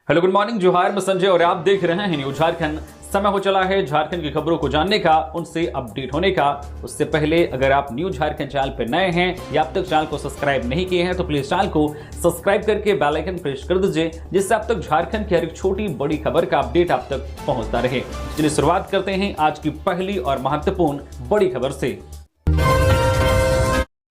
Hello good morning, जोहार, मैं संजय और आप देख रहे हैं न्यूज झारखंड। समय हो चला है झारखंड की खबरों को जानने का, उनसे अपडेट होने का। उससे पहले अगर आप न्यूज झारखंड चैनल पर नए हैं या अब तक चैनल को सब्सक्राइब नहीं किए हैं तो प्लीज चैनल को सब्सक्राइब करके बेल आइकन प्रेस कर दीजिए, जिससे अब तक झारखंड की हर एक छोटी बड़ी खबर का अपडेट आप तक पहुंचता रहे। चलिए शुरुआत करते हैं आज की पहली और महत्वपूर्ण बड़ी खबर से।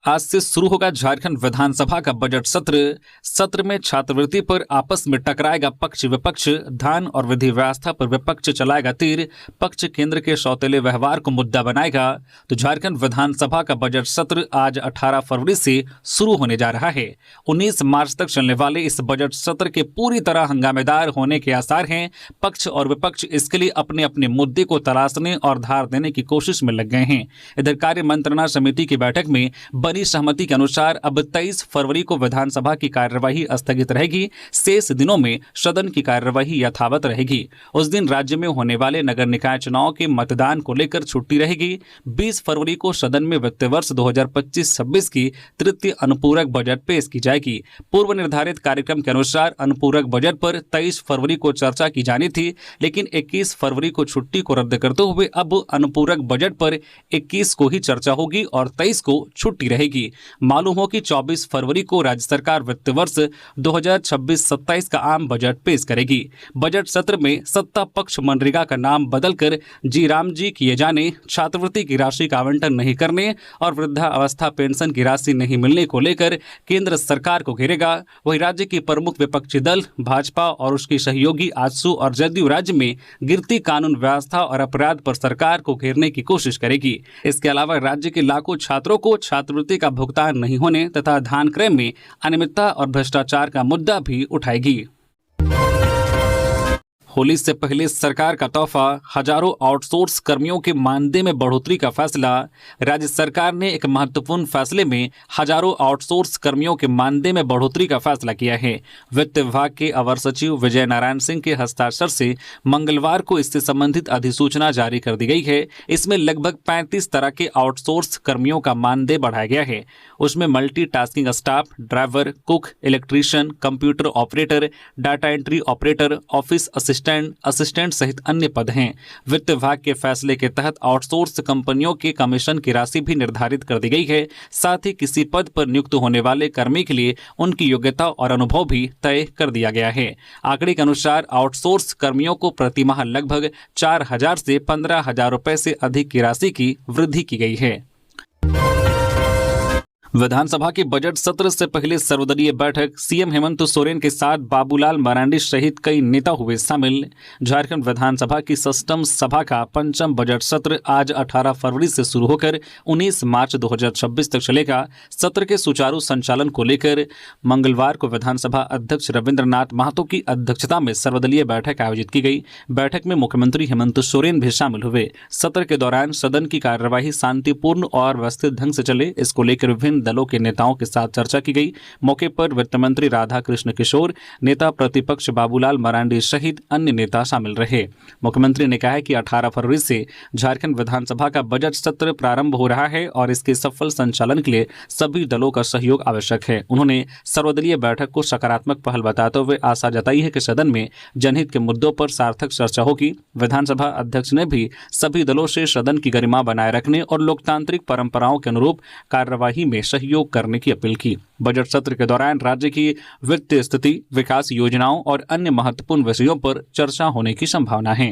आज से शुरू होगा झारखंड विधानसभा का बजट सत्र में छात्रवृत्ति पर आपस में टकराएगा पक्ष विपक्ष। धान और विधि व्यवस्था पर विपक्ष चलाएगा तीर, पक्ष केंद्र के सौतेले व्यवहार को मुद्दा बनाएगा। तो झारखंड विधानसभा का बजट सत्र आज 18 फरवरी से शुरू होने जा रहा है। 19 मार्च तक चलने वाले इस बजट सत्र के पूरी तरह हंगामेदार होने के आसार हैं। पक्ष और विपक्ष इसके लिए अपने अपने मुद्दे को तलाशने और धार देने की कोशिश में लग गए हैं। इधर कार्य मंत्रणा समिति की बैठक में बनी सहमति के अनुसार अब 23 फरवरी को विधानसभा की कार्यवाही स्थगित रहेगी। शेष दिनों में सदन की कार्यवाही यथावत रहेगी। उस दिन राज्य में होने वाले नगर निकाय चुनाव के मतदान को लेकर छुट्टी रहेगी। 20 फरवरी को सदन में वित्त वर्ष 2025-26 की तृतीय अनुपूरक बजट पेश की जाएगी। पूर्व निर्धारित कार्यक्रम के अनुसार अनुपूरक बजट पर 23 फरवरी को चर्चा की जानी थी, लेकिन 21 फरवरी को छुट्टी को रद्द करते हुए अब अनुपूरक बजट पर 21 को ही चर्चा होगी और 23 को छुट्टी रहेगी। मालूम हो कि 24 फरवरी को राज्य सरकार वित्त वर्ष 2026-27 का आम बजट पेश करेगी। बजट सत्र में सत्ता पक्ष मनरेगा का नाम बदलकर जी राम जी किए जाने, छात्रवृत्ति की राशि का आवंटन नहीं करने और वृद्धावस्था पेंशन की राशि नहीं मिलने को लेकर केंद्र सरकार को घेरेगा। वहीं राज्य की प्रमुख विपक्षी दल भाजपा और उसकी सहयोगी आजसू और जदयू राज्य में गिरती कानून व्यवस्था और अपराध पर सरकार को घेरने की कोशिश करेगी। इसके अलावा राज्य के लाखों छात्रों को छात्रवृत्ति का भुगतान नहीं होने तथा धान क्रय में अनियमितता और भ्रष्टाचार का मुद्दा भी उठाएगी। होली से पहले सरकार का तोहफा, हजारों आउटसोर्स कर्मियों के मानदेय में बढ़ोतरी का फैसला। राज्य सरकार ने एक महत्वपूर्ण फैसले में हजारों आउटसोर्स कर्मियों के मानदेय में बढ़ोतरी का फैसला किया है। वित्त विभाग के अवर सचिव विजय नारायण सिंह के हस्ताक्षर से मंगलवार को इससे संबंधित अधिसूचना जारी कर दी गई है। इसमें लगभग 35 तरह के आउटसोर्स कर्मियों का मानदेय बढ़ाया गया है। उसमें multitasking staff, driver, cook, electrician, computer operator, data entry operator, office assistant सहित अन्य पद हैं। वित्त विभाग के फैसले के तहत आउटसोर्स कंपनियों के कमीशन की राशि भी निर्धारित कर दी गई है। साथ ही किसी पद पर नियुक्त होने वाले कर्मी के लिए उनकी योग्यता और अनुभव भी तय कर दिया गया है। आंकड़े के अनुसार आउटसोर्स कर्मियों को प्रति माह लगभग 4,000 से 15,000 रुपए से अधिक की राशि की वृद्धि की गई है। विधानसभा के बजट सत्र से पहले सर्वदलीय बैठक, सीएम हेमंत सोरेन के साथ बाबूलाल मरांडी सहित कई नेता हुए शामिल। झारखंड विधानसभा की षष्ठम सभा का पंचम बजट सत्र आज 18 फरवरी से शुरू होकर 19 मार्च 2026 तक चलेगा। सत्र के सुचारू संचालन को लेकर मंगलवार को विधानसभा अध्यक्ष रविंद्रनाथ महतो की अध्यक्षता में सर्वदलीय बैठक आयोजित की गई। बैठक में मुख्यमंत्री हेमंत सोरेन भी शामिल हुए। सत्र के दौरान सदन की कार्यवाही शांतिपूर्ण और व्यवस्थित ढंग से चले, इसको लेकर विभिन्न दलों के नेताओं के साथ चर्चा की गई। मौके पर वित्त मंत्री राधा कृष्ण किशोर, नेता प्रतिपक्ष बाबूलाल मरांडी सहित अन्य नेता शामिल रहे। मुख्यमंत्री ने कहा कि 18 फरवरी से झारखंड विधानसभा का बजट सत्र प्रारंभ हो रहा है और इसके सफल संचालन के लिए सभी दलों का सहयोग आवश्यक है। उन्होंने सर्वदलीय बैठक को सकारात्मक पहल बताते हुए आशा जताई है कि सदन में जनहित के मुद्दों पर सार्थक चर्चा होगी। विधानसभा अध्यक्ष ने भी सभी दलों से सदन की गरिमा बनाए रखने और लोकतांत्रिक परंपराओं के अनुरूप कार्यवाही में सहयोग करने की अपील की। बजट सत्र के दौरान राज्य की वित्तीय स्थिति, विकास योजनाओं और अन्य महत्वपूर्ण विषयों पर चर्चा होने की संभावना है।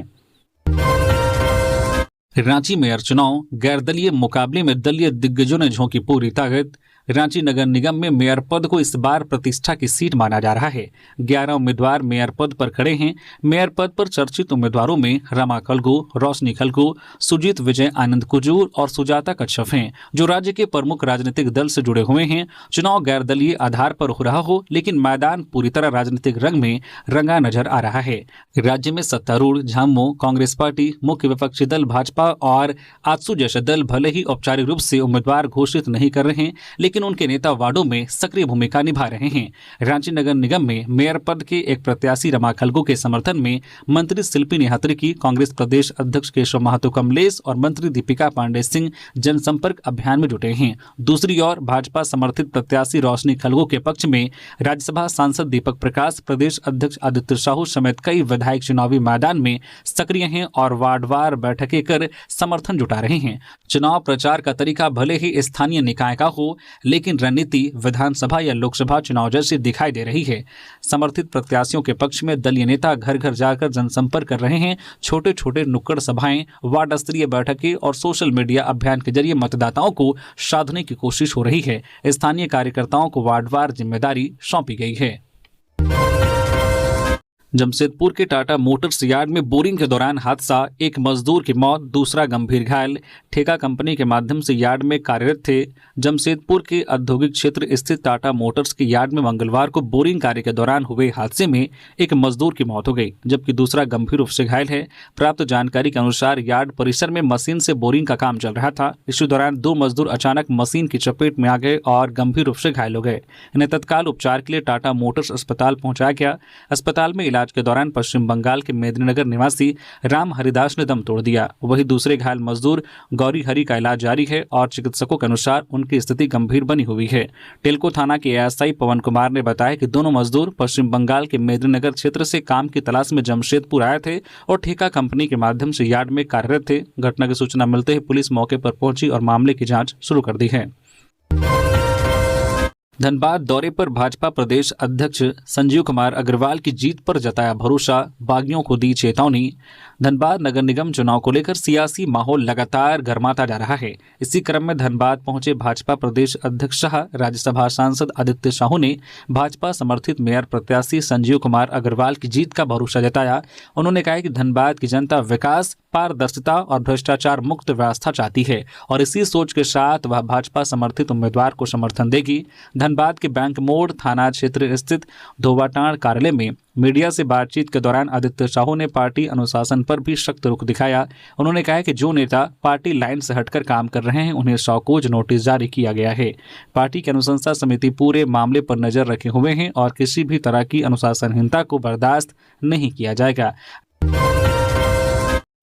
रांची मेयर चुनाव, गैर दलीय मुकाबले में दलीय दिग्गजों ने झोंकी पूरी ताकत। रांची नगर निगम में मेयर पद को इस बार प्रतिष्ठा की सीट माना जा रहा है। 11 उम्मीदवार मेयर पद पर खड़े हैं। मेयर पद पर चर्चित उम्मीदवारों में रमा खलगो, रोशनी खलगो, सुजीत विजय आनंद कुजूर और सुजाता कच्छप हैं, जो राज्य के प्रमुख राजनीतिक दल से जुड़े हुए हैं। चुनाव गैर दलीय आधार पर हो रहा हो, लेकिन मैदान पूरी तरह राजनीतिक रंग में रंगा नजर आ रहा है। राज्य में सत्तारूढ़ झामुमो, कांग्रेस पार्टी, मुख्य विपक्षी दल भाजपा और आजसू जैसे दल भले ही औपचारिक रूप से उम्मीदवार घोषित नहीं कर रहे हैं, लेकिन लेकिन उनके नेता वार्डों में सक्रिय भूमिका निभा रहे हैं। रांची नगर निगम में मेयर पद के एक प्रत्याशी रमा खलगो के समर्थन में मंत्री शिल्पी निहात्री की, कांग्रेस प्रदेश अध्यक्ष केशव महतो कमलेश और मंत्री दीपिका पांडे सिंह जनसंपर्क अभियान में जुटे हैं। दूसरी ओर भाजपा समर्थित प्रत्याशी रोशनी खलगो के पक्ष में राज्यसभा सांसद दीपक प्रकाश, प्रदेश अध्यक्ष आदित्य साहू समेत कई विधायक चुनावी मैदान में सक्रिय हैं और वार्डवार बैठकें कर समर्थन जुटा रहे हैं। चुनाव प्रचार का तरीका भले ही स्थानीय निकाय का हो, लेकिन रणनीति विधानसभा या लोकसभा चुनाव जैसी दिखाई दे रही है। समर्थित प्रत्याशियों के पक्ष में दलीय नेता घर घर जाकर जनसंपर्क कर रहे हैं। छोटे छोटे नुक्कड़ सभाएं, वार्ड स्तरीय बैठकें और सोशल मीडिया अभियान के जरिए मतदाताओं को साधने की कोशिश हो रही है। स्थानीय कार्यकर्ताओं को वार्डवार जिम्मेदारी सौंपी गई है। जमशेदपुर के टाटा मोटर्स यार्ड में बोरिंग के दौरान हादसा, एक मजदूर की मौत, दूसरा गंभीर घायल। ठेका कंपनी के माध्यम से यार्ड में कार्यरत थे। जमशेदपुर के औद्योगिक क्षेत्र स्थित टाटा मोटर्स के यार्ड में मंगलवार को बोरिंग कार्य के दौरान हुए हादसे में एक मजदूर की मौत हो गई, जबकि दूसरा गंभीर रूप से घायल है। प्राप्त जानकारी के अनुसार यार्ड परिसर में मशीन से बोरिंग का काम चल रहा था। इसी दौरान दो मजदूर अचानक मशीन की चपेट में आ गए और गंभीर रूप से घायल हो गए। इन्हें तत्काल उपचार के लिए टाटा मोटर्स अस्पताल पहुंचाया गया। अस्पताल में इलाज के दौरान पश्चिम बंगाल के मेदिनीनगर निवासी राम हरिदास ने दम तोड़ दिया। वहीं दूसरे घायल मजदूर गौरी हरि का इलाज जारी है और चिकित्सकों के अनुसार उनकी स्थिति गंभीर बनी हुई है। टेल्को थाना के एएसआई पवन कुमार ने बताया कि दोनों मजदूर पश्चिम बंगाल के मेदिनीनगर क्षेत्र से काम की तलाश में जमशेदपुर आए थे और ठेका कंपनी के माध्यम से यार्ड में कार्यरत थे। घटना की सूचना मिलते ही पुलिस मौके पर पहुंची और मामले की जांच शुरू कर दी है। धनबाद दौरे पर भाजपा प्रदेश अध्यक्ष संजीव कुमार अग्रवाल की जीत पर जताया भरोसा, बागियों को दी चेतावनी। धनबाद नगर निगम चुनाव को लेकर सियासी माहौल लगातार गर्माता जा रहा है। इसी क्रम में धनबाद पहुंचे भाजपा प्रदेश अध्यक्ष शाह राज्यसभा सांसद आदित्य साहू ने भाजपा समर्थित मेयर प्रत्याशी संजीव कुमार अग्रवाल की जीत का भरोसा जताया। उन्होंने कहा कि धनबाद की जनता विकास, पारदर्शिता और भ्रष्टाचार मुक्त व्यवस्था चाहती है और इसी सोच के साथ वह भाजपा समर्थित उम्मीदवार को समर्थन देगी। धनबाद के बैंक मोड़ थाना क्षेत्र स्थित धोबाटांड़ कार्यालय में मीडिया से बातचीत के दौरान आदित्य साहू ने पार्टी अनुशासन पर भी सख्त रुख दिखाया। उन्होंने कहा कि जो नेता पार्टी लाइन से हटकर काम कर रहे हैं उन्हें शौकोज नोटिस जारी किया गया है। पार्टी की अनुशंसा समिति पूरे मामले पर नजर रखे हुए हैं और किसी भी तरह की अनुशासनहीनता को बर्दाश्त नहीं किया जाएगा।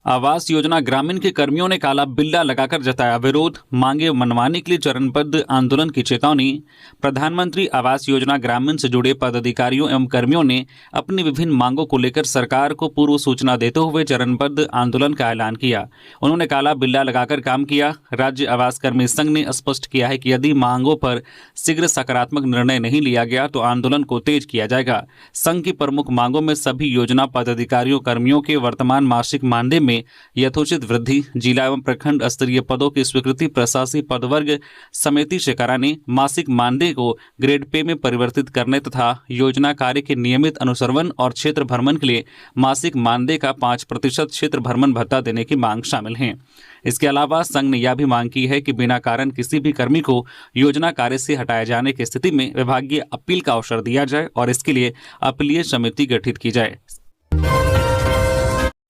आवास योजना ग्रामीण के कर्मियों ने काला बिल्ला लगाकर जताया विरोध, मांगे मनवाने के लिए चरणबद्ध आंदोलन की चेतावनी। प्रधानमंत्री आवास योजना ग्रामीण से जुड़े पदाधिकारियों एवं कर्मियों ने अपनी विभिन्न मांगों को लेकर सरकार को पूर्व सूचना देते हुए चरणबद्ध आंदोलन का ऐलान किया। उन्होंने काला बिल्ला लगाकर काम किया। राज्य आवास कर्मी संघ ने स्पष्ट किया है कि यदि मांगों पर शीघ्र सकारात्मक निर्णय नहीं लिया गया तो आंदोलन को तेज किया जाएगा। संघ की प्रमुख मांगों में सभी योजना पदाधिकारियों कर्मियों के वर्तमान मासिक मानदेय में यथोचित वृद्धि, जिला एवं प्रखंड स्तरीय पदों की स्वीकृति प्रशासकीय पदवर्ग समिति से कराने, मासिक मानदेय को ग्रेड पे में परिवर्तित करने तथा योजना कार्य के नियमित अनुश्रवण और क्षेत्र भ्रमण के लिए मासिक मानदेय का 5% क्षेत्र भ्रमण भत्ता देने की मांग शामिल है। इसके अलावा संघ ने यह भी मांग की है कि बिना कारण किसी भी कर्मी को योजना कार्य से हटाए जाने की स्थिति में विभागीय अपील का अवसर दिया जाए और इसके लिए अपीलीय समिति गठित की जाए।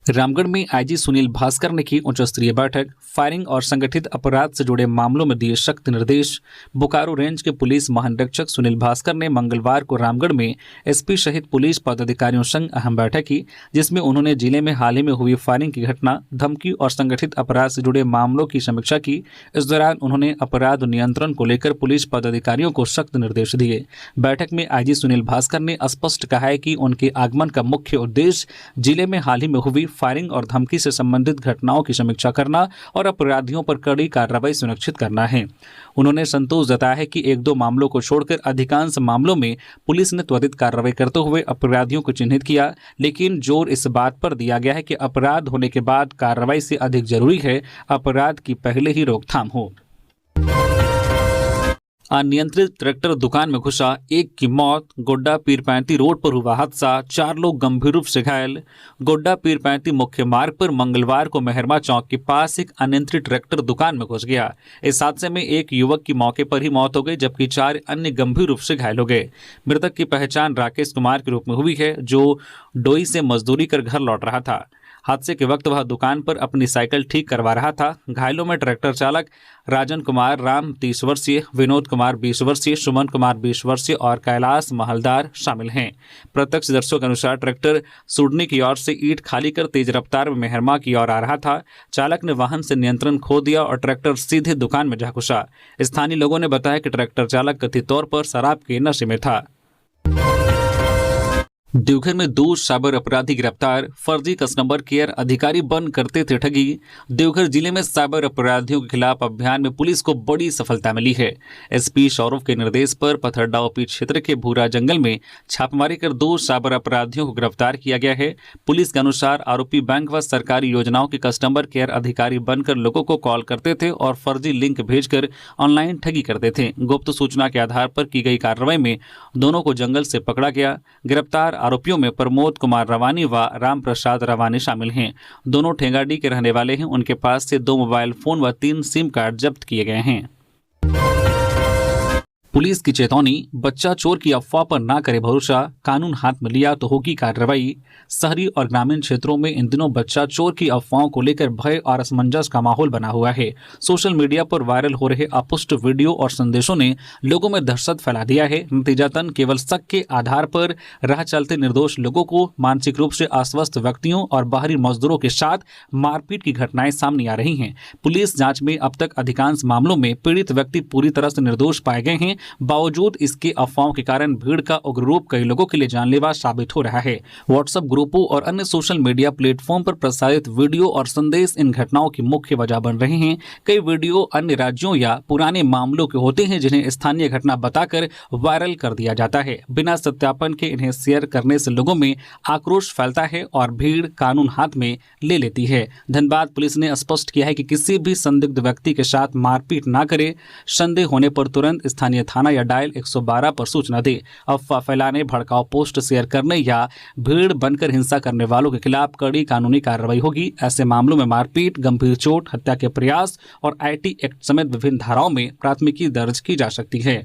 रामगढ़ में आईजी सुनील भास्कर ने की उच्च स्तरीय बैठक, फायरिंग और संगठित अपराध से जुड़े मामलों में दिए सख्त निर्देश। बोकारो रेंज के पुलिस महानिरीक्षक सुनील भास्कर ने मंगलवार को रामगढ़ में एसपी सहित पुलिस पदाधिकारियों संग अहम बैठक की, जिसमें उन्होंने जिले में हाल ही में हुई फायरिंग की घटना, धमकी और संगठित अपराध से जुड़े मामलों की समीक्षा की। इस दौरान उन्होंने अपराध नियंत्रण को लेकर पुलिस पदाधिकारियों को सख्त निर्देश दिए। बैठक में आईजी सुनील भास्कर ने स्पष्ट कहा है कि उनके आगमन का मुख्य उद्देश्य जिले में हाल ही में हुई फायरिंग और धमकी से संबंधित घटनाओं की समीक्षा करना और अपराधियों पर कड़ी कार्रवाई सुनिश्चित करना है। उन्होंने संतोष जताया है कि 1-2 मामलों को छोड़कर अधिकांश मामलों में पुलिस ने त्वरित कार्रवाई करते हुए अपराधियों को चिन्हित किया, लेकिन जोर इस बात पर दिया गया है कि अपराध होने के बाद कार्रवाई से अधिक जरूरी है अपराध की पहले ही रोकथाम हो। अनियंत्रित ट्रैक्टर दुकान में घुसा, 1 की मौत। गोड्डा पीरपैंती रोड पर हुआ हादसा, 4 लोग गंभीर रूप से घायल। गोड्डा पीरपैंती मुख्य मार्ग पर मंगलवार को मेहरमा चौक के पास एक अनियंत्रित ट्रैक्टर दुकान में घुस गया। इस हादसे में एक युवक की मौके पर ही मौत हो गई, जबकि 4 अन्य गंभीर रूप से घायल हो गए। मृतक की पहचान राकेश कुमार के रूप में हुई है, जो डोई से मजदूरी कर घर लौट रहा था। हादसे के वक्त वह दुकान पर अपनी साइकिल ठीक करवा रहा था। घायलों में ट्रैक्टर चालक राजन कुमार राम 30 वर्षीय, विनोद कुमार 20 वर्षीय, सुमन कुमार 20 वर्षीय और कैलाश महलदार शामिल हैं। प्रत्यक्षदर्शियों के अनुसार ट्रैक्टर सुडनी की ओर से ईंट खाली कर तेज रफ्तार में मेहरमा की ओर आ रहा था। चालक ने वाहन से नियंत्रण खो दिया और ट्रैक्टर सीधे दुकान में जा घुसा। स्थानीय लोगों ने बताया कि ट्रैक्टर चालक कथित तौर पर शराब के नशे में था। देवघर में 2 साइबर अपराधी गिरफ्तार, फर्जी कस्टमर केयर अधिकारी बन करते थे ठगी। देवघर जिले में साइबर अपराधियों के खिलाफ अभियान में पुलिस को बड़ी सफलता मिली है। एसपी सौरव के निर्देश पर पथरडा ओपी क्षेत्र के भूरा जंगल में छापेमारी कर 2 साइबर अपराधियों को गिरफ्तार किया गया है। पुलिस के अनुसार आरोपी बैंक व सरकारी योजनाओं के कस्टमर केयर अधिकारी बनकर लोगों को कॉल करते थे और फर्जी लिंक भेजकर ऑनलाइन ठगी करते थे। गुप्त सूचना के आधार पर की गई कार्रवाई में दोनों को जंगल से पकड़ा गया। गिरफ्तार आरोपियों में प्रमोद कुमार रवानी व राम प्रसाद रवानी शामिल हैं। दोनों ठेंगाडी के रहने वाले हैं। उनके पास से 2 मोबाइल फोन व 3 सिम कार्ड जब्त किए गए हैं। पुलिस की चेतावनी, बच्चा चोर की अफवाह पर ना करे भरोसा, कानून हाथ में लिया तो होगी कार्रवाई। शहरी और ग्रामीण क्षेत्रों में इन दिनों बच्चा चोर की अफवाहों को लेकर भय और असमंजस का माहौल बना हुआ है। सोशल मीडिया पर वायरल हो रहे अपुष्ट वीडियो और संदेशों ने लोगों में दहशत फैला दिया है। नतीजतन केवल शक के आधार पर राह चलते निर्दोष लोगों को मानसिक रूप से अस्वस्थ व्यक्तियों और बाहरी मजदूरों के साथ मारपीट की घटनाएं सामने आ रही हैं। पुलिस जांच में अब तक अधिकांश मामलों में पीड़ित व्यक्ति पूरी तरह से निर्दोष पाए गए हैं। बावजूद इसके अफवाहों के कारण भीड़ का उग्र रूप कई लोगों के लिए जानलेवा साबित हो रहा है। व्हाट्सएप ग्रुपों और अन्य सोशल मीडिया प्लेटफॉर्म पर प्रसारित वीडियो और संदेश इन घटनाओं की मुख्य वजह बन रहे हैं। कई वीडियो अन्य राज्यों या पुराने मामलों के होते हैं जिन्हें स्थानीय घटना बताकर वायरल कर दिया जाता है। बिना सत्यापन के इन्हें शेयर करने से लोगों में आक्रोश फैलता है और भीड़ कानून हाथ में ले लेती है। धनबाद पुलिस ने स्पष्ट किया है कि किसी भी संदिग्ध व्यक्ति के साथ मारपीट न करे। संदेह होने पर तुरंत स्थानीय थाना या डायल 112 पर सूचना दे। अफवाह फैलाने, भड़काऊ पोस्ट शेयर करने या भीड़ बनकर हिंसा करने वालों के खिलाफ कड़ी कानूनी कार्रवाई होगी। ऐसे मामलों में मारपीट, गंभीर चोट, हत्या के प्रयास और आईटी एक्ट समेत विभिन्न धाराओं में प्राथमिकी दर्ज की जा सकती है।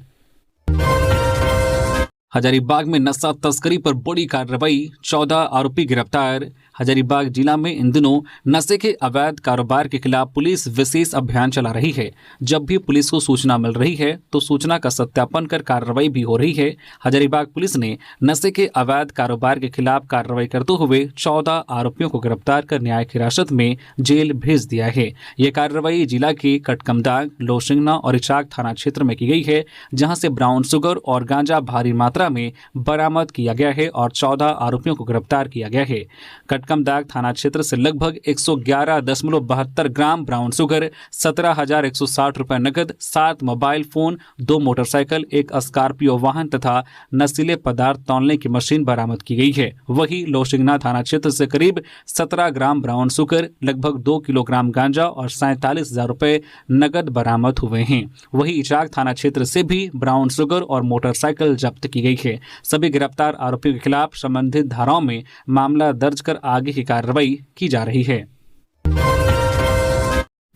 हजारीबाग में नशा तस्करी पर बड़ी कार्रवाई, 14 आरोपी गिरफ्तार। हजारीबाग जिला में इन दिनों नशे के अवैध कारोबार के खिलाफ पुलिस विशेष अभियान चला रही है। जब भी पुलिस को सूचना मिल रही है तो सूचना का सत्यापन कर कार्रवाई भी हो रही है। हजारीबाग पुलिस ने नशे के अवैध कारोबार के खिलाफ कार्रवाई करते हुए 14 आरोपियों को गिरफ्तार कर न्यायिक हिरासत में जेल भेज दिया है। यह कार्रवाई जिला के कटकमदाग, लोसिंगना और इचाक थाना क्षेत्र में की गई है, जहां से ब्राउन शुगर और गांजा भारी मात्रा में बरामद किया गया है और 14 आरोपियों को गिरफ्तार किया गया है। कटकमदाग थाना क्षेत्र से लगभग 111.72 ग्राम ब्राउन शुगर, 17,160 रुपए नकद, 7 मोबाइल फोन, 2 मोटरसाइकिल, 1 स्कॉर्पियो वाहन तथा नशीले पदार्थ तौलने की मशीन बरामद की गई है। वहीं लोसिंगना थाना क्षेत्र से करीब 17 ग्राम ब्राउन शुगर, लगभग 2 किलोग्राम गांजा और 47,000 रुपए नकद बरामद हुए हैं। वहीं इचाक थाना क्षेत्र से भी ब्राउन शुगर और मोटरसाइकिल जब्त की गई है। सभी गिरफ्तार आरोपियों के खिलाफ संबंधित धाराओं में मामला दर्ज कर आगे की कार्रवाई की जा रही है।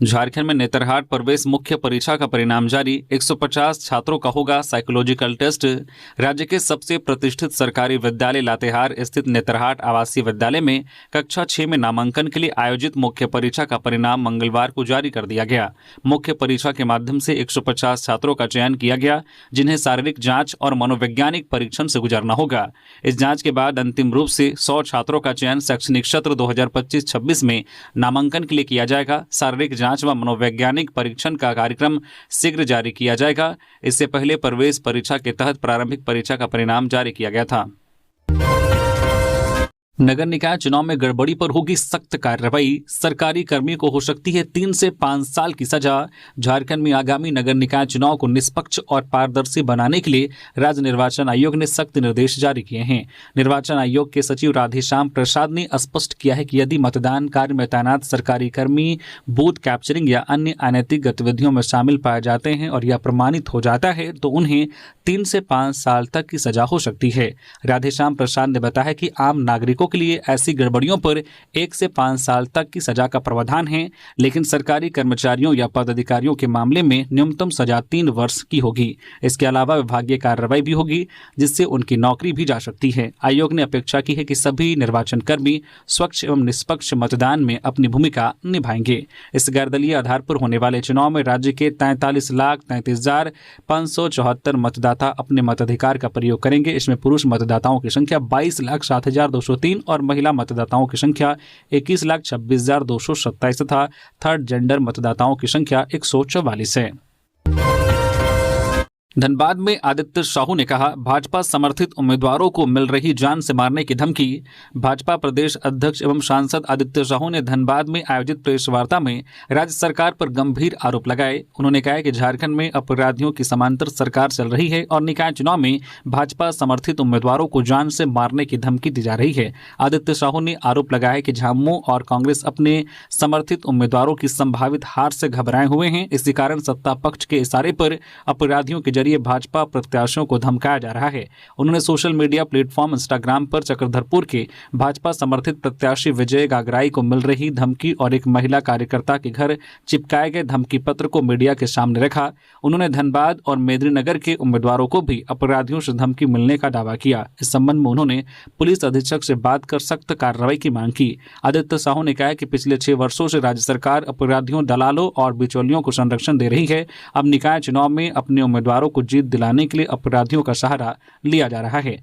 झारखंड में नेतरहाट प्रवेश मुख्य परीक्षा का परिणाम जारी, 150 छात्रों का होगा साइकोलॉजिकल टेस्ट। राज्य के सबसे प्रतिष्ठित सरकारी विद्यालय लातेहार स्थित नेतरहाट आवासीय विद्यालय में कक्षा 6 में नामांकन के लिए आयोजित मुख्य परीक्षा का परिणाम मंगलवार को जारी कर दिया गया। मुख्य परीक्षा के माध्यम से 150 छात्रों का चयन किया गया, जिन्हें शारीरिक जांच और मनोवैज्ञानिक परीक्षण से गुजरना होगा। इस जांच के बाद अंतिम रूप से 100 छात्रों का चयन शैक्षणिक सत्र 2025-26 में नामांकन के लिए किया जाएगा। शारीरिक जांच व मनोवैज्ञानिक परीक्षण का कार्यक्रम शीघ्र जारी किया जाएगा। इससे पहले प्रवेश परीक्षा के तहत प्रारंभिक परीक्षा का परिणाम जारी किया गया था। नगर निकाय चुनाव में गड़बड़ी पर होगी सख्त कार्रवाई, सरकारी कर्मी को हो सकती है 3 से 5 साल की सजा। झारखंड में आगामी नगर निकाय चुनाव को निष्पक्ष और पारदर्शी बनाने के लिए राज्य निर्वाचन आयोग ने सख्त निर्देश जारी किए हैं। निर्वाचन आयोग के सचिव राधेश्याम प्रसाद ने स्पष्ट किया है कि यदि मतदान कार्य में तैनात सरकारी कर्मी बूथ कैप्चरिंग या अन्य अनैतिक गतिविधियों में शामिल पाए जाते हैं और यह प्रमाणित हो जाता है तो उन्हें 3 से 5 साल तक की सजा हो सकती है। राधेश्याम प्रसाद ने बताया कि आम नागरिकों बैंकों के लिए ऐसी गड़बड़ियों पर 1 से 5 साल तक की सजा का प्रावधान है, लेकिन सरकारी कर्मचारियों या पदाधिकारियों के मामले में न्यूनतम सजा 3 वर्ष की होगी। इसके अलावा विभागीय कार्रवाई भी होगी, जिससे उनकी नौकरी भी जा सकती है। आयोग ने अपेक्षा की है कि सभी निर्वाचन कर्मी स्वच्छ एवं निष्पक्ष मतदान में अपनी भूमिका निभाएंगे। इस गर्दलीय आधार पर होने वाले चुनाव में राज्य के 43,33,574 मतदाता अपने मताधिकार का प्रयोग करेंगे। इसमें पुरुष मतदाताओं की संख्या 22,07,203 और महिला मतदाताओं की संख्या 21,26,227 तथा थर्ड जेंडर मतदाताओं की संख्या 144 है। धनबाद में आदित्य साहू ने कहा, भाजपा समर्थित उम्मीदवारों को मिल रही जान से मारने की धमकी। भाजपा प्रदेश अध्यक्ष एवं सांसद आदित्य साहू ने धनबाद में आयोजित प्रेस वार्ता में राज्य सरकार पर गंभीर आरोप लगाए। उन्होंने कहा कि झारखंड में अपराधियों की समांतर सरकार चल रही है और निकाय चुनाव में भाजपा समर्थित उम्मीदवारों को जान से मारने की धमकी दी जा रही है। आदित्य साहू ने आरोप लगाया कि झामुमो और कांग्रेस अपने समर्थित उम्मीदवारों की संभावित हार से घबराए हुए हैं। इसी कारण सत्ता पक्ष के इशारे पर अपराधियों के जरिए भाजपा प्रत्याशियों को धमकाया जा रहा है। उन्होंने सोशल मीडिया प्लेटफॉर्म इंस्टाग्राम पर चक्रधरपुर के भाजपा समर्थित प्रत्याशी विजय गागराई को मिल रही धमकी और एक महिला कार्यकर्ता के घर चिपकाए गए धमकी पत्र को मीडिया के सामने रखा। उन्होंने धनबाद और मेदिनीनगर के उम्मीदवारों को भी अपराधियों से धमकी मिलने का दावा किया। इस संबंध में उन्होंने पुलिस अधीक्षक से बात कर सख्त कार्रवाई की मांग की। आदित्य साहू ने कहा कि पिछले 6 वर्षों से राज्य सरकार अपराधियों, दलालों और बिचौलियों को संरक्षण दे रही है। अब निकाय चुनाव में अपने उम्मीदवारों को जीत दिलाने के लिए अपराधियों का सहारा लिया जा रहा है।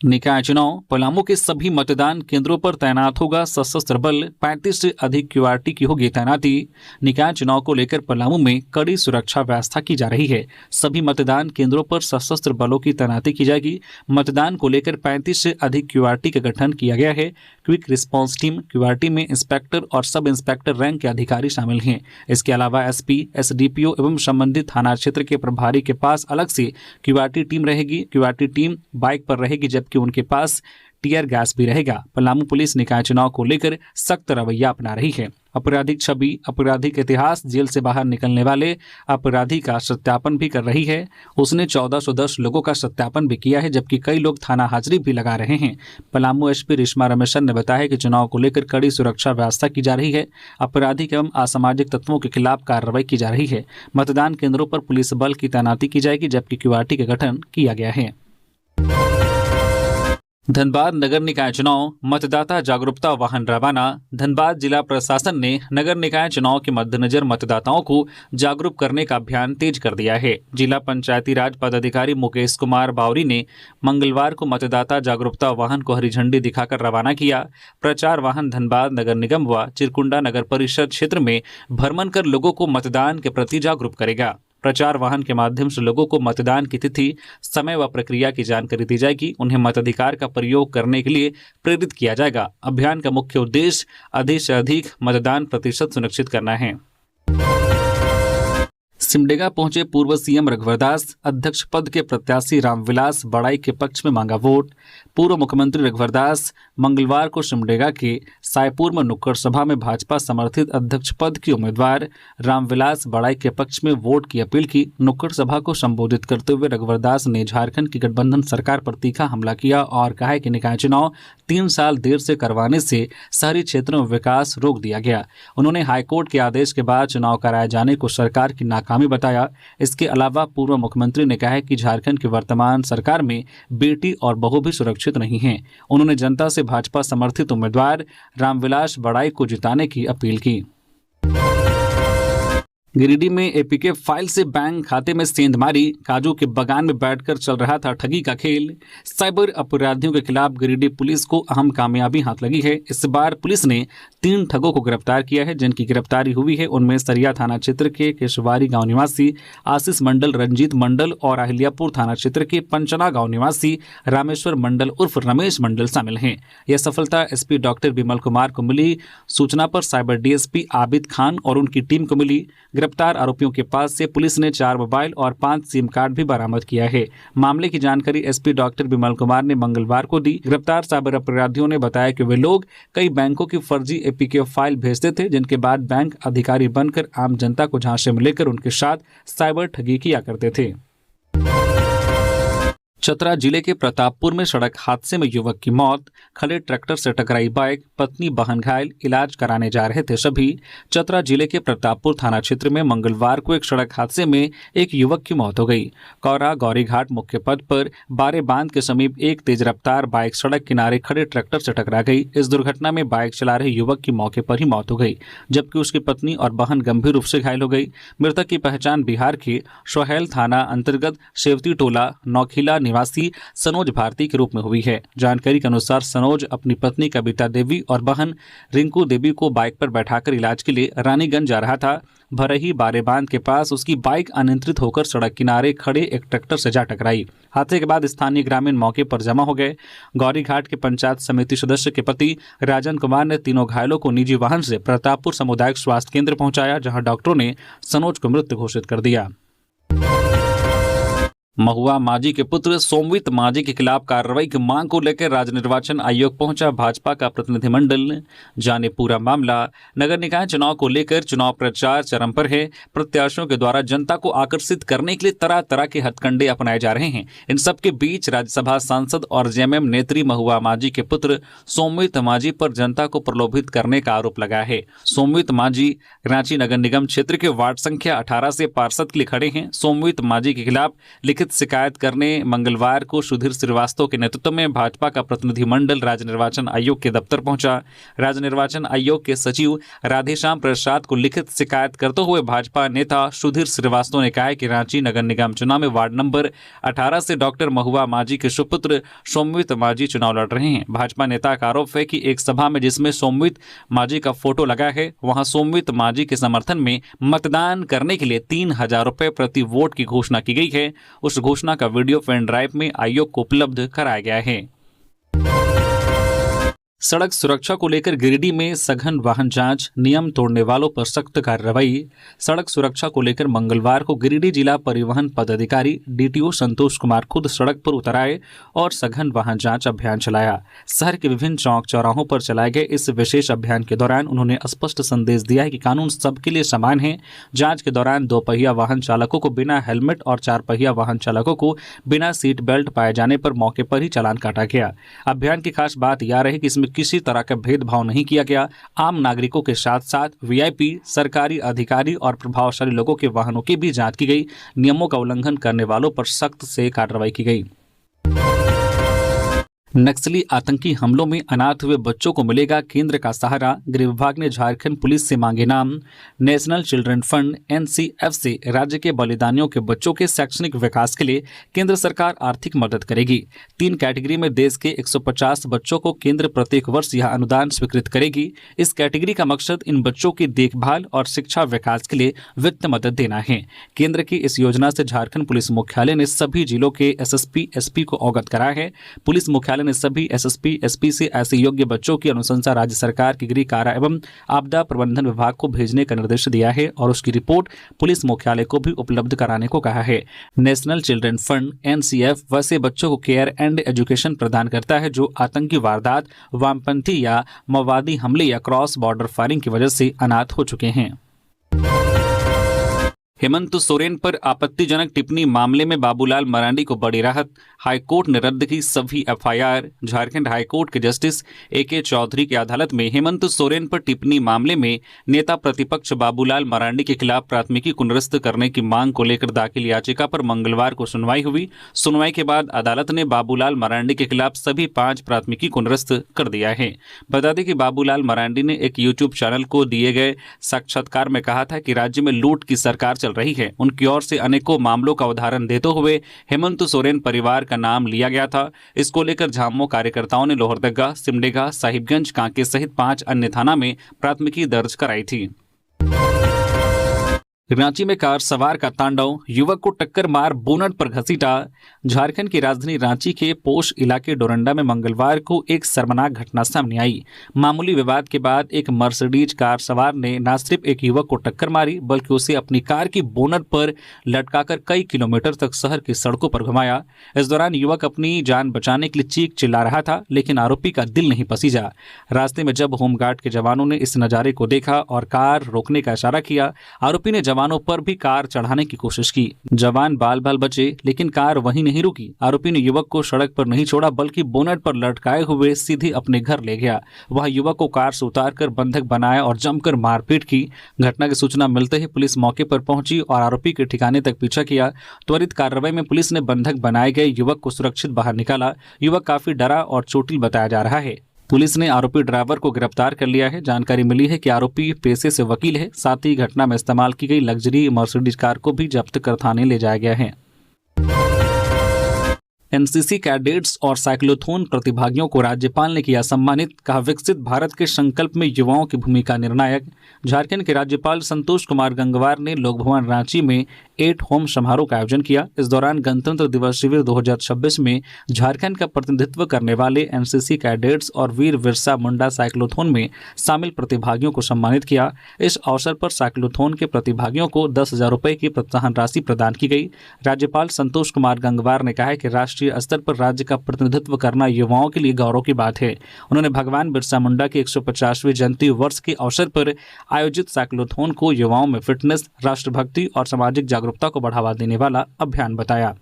निकाय चुनाव। पलामू के सभी मतदान केंद्रों पर तैनात होगा सशस्त्र बल। 35 से अधिक क्यूआरटी की होगी तैनाती। निकाय चुनाव को लेकर पलामू में कड़ी सुरक्षा व्यवस्था की जा रही है। सभी मतदान केंद्रों पर सशस्त्र बलों की तैनाती की जाएगी। मतदान को लेकर 35 से अधिक क्यूआरटी का गठन किया गया है। क्विक रिस्पांस टीम क्यूआरटी में इंस्पेक्टर और सब इंस्पेक्टर रैंक के अधिकारी शामिल हैं। इसके अलावा एसपी, एसडीपीओ एवं संबंधित थाना क्षेत्र के प्रभारी के पास अलग से क्यूआरटी टीम रहेगी। क्यूआरटी टीम बाइक पर रहेगी, जबकि उनके पास टीयर गैस भी रहेगा। पलामू पुलिस निकाय चुनाव को लेकर सख्त रवैया अपना रही है। आपराधिक छवि, आपराधिक इतिहास, जेल से बाहर निकलने वाले अपराधी का सत्यापन भी कर रही है। उसने 1410 लोगों का सत्यापन भी किया है, जबकि कई लोग थाना हाजिरी भी लगा रहे हैं। पलामू एसपी रेशमा रमेशन ने बताया कि चुनाव को लेकर कड़ी सुरक्षा व्यवस्था की जा रही है। आपराधिक एवं असामाजिक तत्वों के खिलाफ कार्रवाई की जा रही है। मतदान केंद्रों पर पुलिस बल की तैनाती की जाएगी, जबकि क्यूआरटी का गठन किया गया है। धनबाद नगर निकाय चुनाव, मतदाता जागरूकता वाहन रवाना। धनबाद जिला प्रशासन ने नगर निकाय चुनाव के मद्देनजर मतदाताओं को जागरूक करने का अभियान तेज कर दिया है। जिला पंचायती राज पदाधिकारी मुकेश कुमार बावरी ने मंगलवार को मतदाता जागरूकता वाहन को हरी झंडी दिखाकर रवाना किया। प्रचार वाहन धनबाद नगर निगम व चिरकुंडा नगर परिषद क्षेत्र में भ्रमण कर लोगों को मतदान के प्रति जागरूक करेगा। प्रचार वाहन के माध्यम से लोगों को मतदान की तिथि, समय व प्रक्रिया की जानकारी दी जाएगी। उन्हें मताधिकार का प्रयोग करने के लिए प्रेरित किया जाएगा। अभियान का मुख्य उद्देश्य अधिक से अधिक मतदान प्रतिशत सुनिश्चित करना है। सिमडेगा पहुंचे पूर्व सीएम रघुवर दास। अध्यक्ष पद के प्रत्याशी रामविलास बड़ाई के पक्ष में मांगा वोट। पूर्व मुख्यमंत्री रघुवर दास मंगलवार को सिमडेगा के सायपुर में नुक्कड़ सभा में भाजपा समर्थित अध्यक्ष पद की उम्मीदवार रामविलास बड़ाई के पक्ष में वोट की अपील की। नुक्कड़ सभा को संबोधित करते हुए रघुवर दास ने झारखंड की गठबंधन सरकार पर तीखा हमला किया और कहा कि निकाय चुनाव 3 साल देर से करवाने से शहरी क्षेत्रों में विकास रोक दिया गया। उन्होंने हाईकोर्ट के आदेश के बाद चुनाव कराए जाने को सरकार की नाकामी बताया। इसके अलावा पूर्व मुख्यमंत्री ने कहा कि झारखंड की वर्तमान सरकार में बेटी और बहू भी सुरक्षित नहीं हैं। उन्होंने जनता से भाजपा समर्थित उम्मीदवार रामविलास बड़ाई को जिताने की अपील की। गिरिडीह में एपीके फाइल से बैंक खाते में सेंध मारी। काजू के बागान में बैठकर चल रहा था ठगी का खेल। साइबर अपराधियों के खिलाफ गिरिडीह पुलिस को अहम कामयाबी हाथ लगी है। इस बार पुलिस ने 3 ठगों को गिरफ्तार किया है, जिनकी गिरफ्तारी हुई है। उनमें सरिया थाना क्षेत्र के केशवारी गांव निवासी आशीष मंडल, रंजीत मंडल और अहिल्यापुर थाना क्षेत्र के पंचना गांव निवासी रामेश्वर मंडल उर्फ रमेश मंडल शामिल हैं। यह सफलता एसपी डॉक्टर विमल कुमार को मिली सूचना पर साइबर डीएसपी आबिद खान और उनकी टीम को मिली। गिरफ्तार आरोपियों के पास से पुलिस ने 4 मोबाइल और 5 सिम कार्ड भी बरामद किया है। मामले की जानकारी एसपी डॉक्टर विमल कुमार ने मंगलवार को दी। गिरफ्तार साइबर अपराधियों ने बताया कि वे लोग कई बैंकों की फर्जी एपीके फाइल भेजते थे, जिनके बाद बैंक अधिकारी बनकर आम जनता को झांसे में लेकर उनके साथ साइबर ठगी किया करते थे। चतरा जिले के प्रतापपुर में सड़क हादसे में युवक की मौत, खड़े ट्रैक्टर से टकराई बाइक, पत्नी बहन घायल, इलाज कराने जा रहे थे सभी। चतरा जिले के प्रतापपुर थाना क्षेत्र में मंगलवार को एक सड़क हादसे में एक युवक की मौत हो गई। कौरा गौरीघाट मुख्य पथ पर बारे बांध के समीप एक तेज रफ्तार बाइक सड़क किनारे खड़े ट्रैक्टर से टकरा गई। इस दुर्घटना में बाइक चला रहे युवक की मौके पर ही मौत हो गई, जबकि उसकी पत्नी और बहन गंभीर रूप से घायल हो गई। मृतक की पहचान बिहार के सोहेल थाना अंतर्गत सेवती टोला नौखिला निवासी सनोज भारती के रूप में हुई है। जानकारी के अनुसार सनोज अपनी पत्नी कविता देवी और बहन रिंकू देवी को बाइक पर बैठाकर इलाज के लिए रानीगंज जा रहा था। भरही बारेबांध के पास उसकी बाइक अनियंत्रित होकर सड़क किनारे खड़े एक ट्रैक्टर से जा टकराई। हादसे के बाद स्थानीय ग्रामीण मौके पर जमा हो गए। गौरीघाट के पंचायत समिति सदस्य के पति राजन कुमार ने तीनों घायलों को निजी वाहन से प्रतापपुर सामुदायिक स्वास्थ्य केंद्र पहुंचाया, जहां डॉक्टरों ने सनोज को मृत घोषित कर दिया। महुआ मांझी के पुत्र सोमवीत मांझी के खिलाफ कार्रवाई की मांग को लेकर राज्य निर्वाचन आयोग पहुंचा भाजपा का प्रतिनिधिमंडल। जाने पूरा मामला। नगर निकाय चुनाव को लेकर चुनाव प्रचार चरम पर है। प्रत्याशियों के द्वारा जनता को आकर्षित करने के लिए तरह तरह के हथकंडे अपनाए जा रहे हैं। इन सबके बीच राज्यसभा सांसद और जेएमएम नेत्री महुआ मांझी के पुत्र सोमवीत मांझी पर जनता को प्रलोभित करने का आरोप लगा है। सोमवीत मांझी रांची नगर निगम क्षेत्र के वार्ड संख्या 18 से पार्षद के लिए खड़े हैं। सोमवीत मांझी के खिलाफ शिकायत करने मंगलवार को सुधीर श्रीवास्तव के नेतृत्व में भाजपा का प्रतिनिधिमंडल राज्य निर्वाचन आयोग के दफ्तर पहुंचा। राज्य निर्वाचन आयोग के सचिव राधेश्याम प्रसाद को लिखित शिकायत करते हुए भाजपा नेता सुधीर श्रीवास्तव ने कहा कि रांची नगर निगम चुनाव में वार्ड नंबर 18 से डॉक्टर महुआ मांझी के सुपुत्र सोमवीत मांझी चुनाव लड़ रहे हैं। भाजपा नेता का आरोप है कि एक सभा में जिसमें सोमवीत मांझी का फोटो लगा है, वहां सोमवीत मांझी के समर्थन में मतदान करने के लिए 3,000 रुपए प्रति वोट की घोषणा की गई है। उस घोषणा का वीडियो पेन ड्राइव में आयोग को उपलब्ध कराया गया है। सड़क सुरक्षा को लेकर गिरिडीह में सघन वाहन जांच, नियम तोड़ने वालों पर सख्त कार्रवाई। सड़क सुरक्षा को लेकर मंगलवार को गिरिडीह जिला परिवहन पदाधिकारी डीटीओ संतोष कुमार खुद सड़क पर उतर आए और सघन वाहन जांच अभियान चलाया। शहर के विभिन्न चौक चौराहों पर चलाए गए इस विशेष अभियान के दौरान उन्होंने स्पष्ट संदेश दिया है कि कानून सबके लिए समान है। जांच के दौरान 2 पहिया वाहन चालकों को बिना हेलमेट और 4 पहिया वाहन चालकों को बिना सीट बेल्ट पाए जाने पर मौके पर ही चालान काटा गया। अभियान की खास बात यह रही कि इसमें किसी तरह का भेदभाव नहीं किया गया। आम नागरिकों के साथ साथ वीआईपी, सरकारी अधिकारी और प्रभावशाली लोगों के वाहनों की भी जांच की गई। नियमों का उल्लंघन करने वालों पर सख्त से कार्रवाई की गई। नक्सली आतंकी हमलों में अनाथ हुए बच्चों को मिलेगा केंद्र का सहारा। गृह विभाग ने झारखंड पुलिस से मांगे नाम। नेशनल चिल्ड्रन फंड एनसीएफ से राज्य के बलिदानियों के बच्चों के शैक्षणिक विकास के लिए केंद्र सरकार आर्थिक मदद करेगी। 3 कैटेगरी में देश के 150 बच्चों को केंद्र प्रत्येक वर्ष यह अनुदान स्वीकृत करेगी। इस कैटेगरी का मकसद इन बच्चों की देखभाल और शिक्षा विकास के लिए वित्त मदद देना है। केंद्र की इस योजना से झारखंड पुलिस मुख्यालय ने सभी जिलों के एसएसपी, एसपी को अवगत कराया है। पुलिस मुख्यालय ने सभी एसएसपी, एसपी से ऐसे योग्य बच्चों की अनुशंसा राज्य सरकार की गृह कारा एवं आपदा प्रबंधन विभाग को भेजने का निर्देश दिया है और उसकी रिपोर्ट पुलिस मुख्यालय को भी उपलब्ध कराने को कहा है। नेशनल चिल्ड्रन फंड एनसीएफ वैसे बच्चों को केयर एंड एजुकेशन प्रदान करता है जो आतंकी वारदात, वामपंथी या माओवादी हमले या क्रॉस बॉर्डर फायरिंग की वजह से अनाथ हो चुके हैं। हेमंत सोरेन पर आपत्तिजनक टिप्पणी मामले में बाबूलाल मरांडी को बड़ी राहत। हाईकोर्ट ने रद्द की सभी एफआईआर। झारखंड हाईकोर्ट के जस्टिस एके चौधरी की अदालत में हेमंत सोरेन पर टिप्पणी मामले में नेता प्रतिपक्ष बाबूलाल मरांडी के खिलाफ प्राथमिकी को निरस्त करने की मांग को लेकर दाखिल याचिका पर मंगलवार को सुनवाई हुई। सुनवाई के बाद अदालत ने बाबूलाल मरांडी के खिलाफ सभी 5 प्राथमिकी को निरस्त कर दिया है। बता दें कि बाबूलाल मरांडी ने एक यूट्यूब चैनल को दिए गए साक्षात्कार में कहा था कि राज्य में लूट की सरकार चल रही है। उनकी ओर से अनेकों मामलों का उदाहरण देते हुए हेमंत सोरेन परिवार का नाम लिया गया था। इसको लेकर झामुमो कार्यकर्ताओं ने लोहरदगा, सिमडेगा, साहिबगंज, कांके सहित 5 अन्य थाना में प्राथमिकी दर्ज कराई थी। रांची में कार सवार का तांडव, युवक को टक्कर मार बोनट पर घसीटा। झारखंड की राजधानी रांची के पोश इलाके डोरंडा में मंगलवार को एक शर्मनाक घटना सामने आई। मामूली विवाद के बाद एक मर्सिडीज कार सवार ने न सिर्फ एक युवक को टक्कर मारी बल्कि उसे अपनी कार की बोनट पर लटकाकर कई किलोमीटर तक शहर की सड़कों पर घुमाया। इस दौरान युवक अपनी जान बचाने के लिए चीख चिल्ला रहा था, लेकिन आरोपी का दिल नहीं पसीजा। रास्ते में जब होमगार्ड के जवानों ने इस नजारे को देखा और कार रोकने का इशारा किया, आरोपी ने जवान जवानों पर भी कार चढ़ाने की कोशिश की। जवान बाल बाल बचे, लेकिन कार वहीं नहीं रुकी। आरोपी ने युवक को सड़क पर नहीं छोड़ा, बल्कि बोनेट पर लटकाए हुए सीधे अपने घर ले गया। वह युवक को कार से उतारकर बंधक बनाया और जमकर मारपीट की। घटना की सूचना मिलते ही पुलिस मौके पर पहुंची और आरोपी के ठिकाने तक पीछा किया। त्वरित कार्रवाई में पुलिस ने बंधक बनाए गए युवक को सुरक्षित बाहर निकाला। युवक काफी डरा और चोटिल बताया जा रहा है। पुलिस ने आरोपी ड्राइवर को गिरफ्तार कर लिया है। जानकारी मिली है कि आरोपी पेशे से वकील है। साथ ही घटना में इस्तेमाल की गई लग्जरी मर्सिडीज कार को भी जब्त कर थाने ले जाया गया है। एनसीसी कैडेट्स और साइक्लोथॉन प्रतिभागियों को राज्यपाल ने किया सम्मानित। कहा, विकसित भारत के संकल्प में युवाओं की भूमिका निर्णायक। झारखंड के राज्यपाल संतोष कुमार गंगवार ने लोक भवन रांची में 8 होम समारोह का आयोजन किया। इस दौरान गणतंत्र दिवस शिविर 2026 में झारखंड का प्रतिनिधित्व करने वाले एनसीसी कैडेट्स और वीर बिरसा मुंडा साइक्लोथॉन में शामिल प्रतिभागियों को सम्मानित किया। इस अवसर पर साइक्लोथॉन के प्रतिभागियों को 10,000 रुपये की प्रोत्साहन राशि प्रदान की गई। राज्यपाल संतोष कुमार गंगवार ने कहा है कि राष्ट्रीय स्तर पर राज्य का प्रतिनिधित्व करना युवाओं के लिए गौरव की बात है। उन्होंने भगवान बिरसा मुंडा की 150वें जयंती वर्ष के अवसर पर आयोजित साइक्लोथॉन को युवाओं में फिटनेस, राष्ट्रभक्ति और सामाजिक जागरूकता को बढ़ावा देने वाला अभियान बताया।